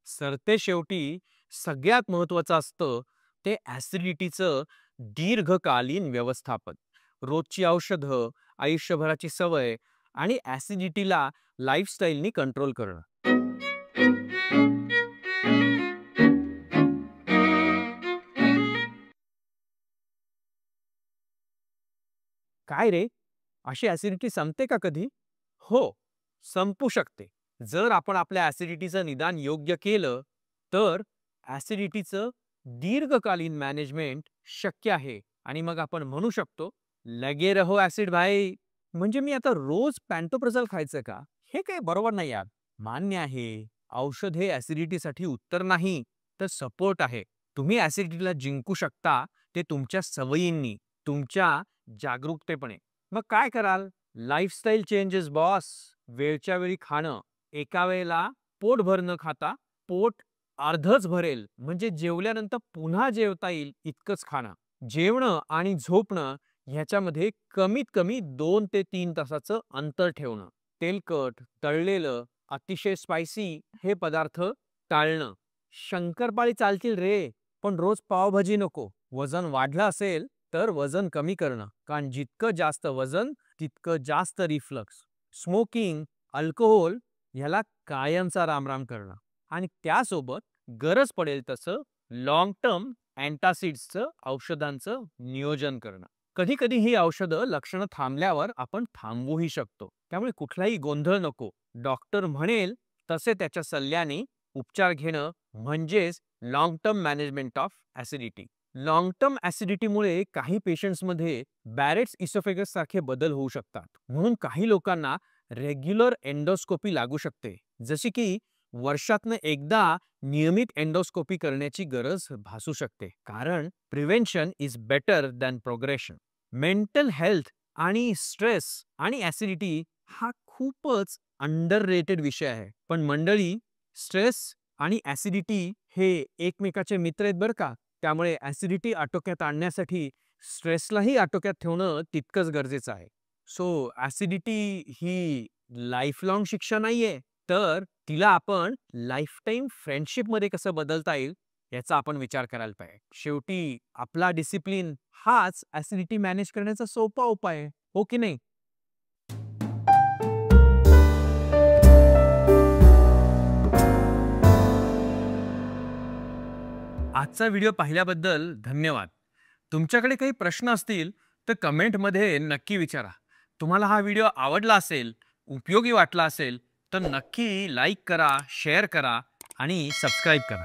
सरते शेवटी सगळ्यात महत्त्वाचं असतं ते ॲसिडिटीचं दीर्घकालीन व्यवस्थापन. रोजची औषधं, आयुष्यभराची सवय आणि ॲसिडिटीला लाईफस्टाईलनी कंट्रोल करणं. काय रे, अशी ॲसिडिटी संपते का कधी? हो, संपू शकते. जर आपण आपल्या ॲसिडिटीचं निदान योग्य केलं, तर ॲसिडिटीचं दीर्घकालीन मॅनेजमेंट शक्य आहे आणि मग आपण म्हणू शकतो, "लगे रहो ॲसिड भाई." म्हणजे मी आता रोज पॅन्टोप्राझोल खायचं का? हे काही बरोबर नाही यार. मान्य आहे, औषध हे ॲसिडिटीसाठी उत्तर नाही, तर सपोर्ट आहे. तुम्ही ॲसिडिटीला जिंकू शकता ते तुमच्या सवयींनी, तुमच्या जागरूकतेपणे. मग काय कराल? Lifestyle changes boss. वेळच्या वेळी खाणं. एका वेळेला पोटभर न खाता पोट अर्धच भरेल म्हणजे जेवल्यानंतर पुन्हा जेवता येईल इतकंच खाणं. जेवणं आणि झोपणं ह्याच्यामध्ये कमीत कमी 2 ते 3 तासाचं अंतर ठेवणं. तेलकट, तळलेलं, अतिशय स्पायसी हे पदार्थ टाळणं. शंकरपाळी चालतील रे, पण रोज पावभाजी नको. वजन वाढलं असेल तर वजन कमी करणं, कारण जितकं जास्त वजन तितकं जास्त रिफ्लक्स. स्मोकिंग, अल्कोहोल ह्याला कायमचा रामराम करणं आणि त्यासोबत गरज पडेल तसं लॉंग टर्म अँटासिड्सचं औषधांचं नियोजन करणं. कधी कधी ही औषधं लक्षणं थांबल्यावर आपण थांबवूही शकतो. त्यामुळे कुठलाही गोंधळ नको. डॉक्टर म्हणेल तसे त्याच्या सल्ल्याने उपचार घेणं म्हणजेच long term management of acidity. Long term ॲसिडिटीमुळे काही पेशंट्समध्ये बॅरेट्स इसोफेगस सारखे बदल होऊ शकतात. म्हणून काही लोकांना रेग्युलर एंडोस्कोपी लागू शकते, जशी की वर्षातनं एकदा नियमित एंडोस्कोपी करण्याची गरज भासू शकते. कारण prevention is better than progression. Mental health आणि स्ट्रेस आणि ॲसिडिटी हा खूपच अंडररेटेड विषय आहे. पण मंडळी, स्ट्रेस आणि ॲसिडिटी हे एकमेकाचे मित्र आहेत बरं का. त्यामुळे ॲसिडिटी आटोक्यात आणण्यासाठी स्ट्रेसलाही आटोक्यात ठेवणं तितकंच गरजेचं आहे. सो ॲसिडिटी ही लाईफलाँग शिक्षा नाहीये, तर तिला आपण लाईफटाईम फ्रेंडशिपमध्ये कसं बदलता येईल याचा आपण विचार करायला पाहिजे. शेवटी आपला डिसिप्लिन हाच ॲसिडिटी मॅनेज करण्याचा सोपा उपाय आहे, हो की नाही? आजचा व्हिडिओ पाहिल्याबद्दल धन्यवाद. तुमच्याकडे काही प्रश्न असतील तर कमेंटमध्ये नक्की विचारा. तुम्हाला हा व्हिडिओ आवडला असेल, उपयोगी वाटला असेल तर नक्की लाईक करा, शेअर करा आणि सबस्क्राईब करा.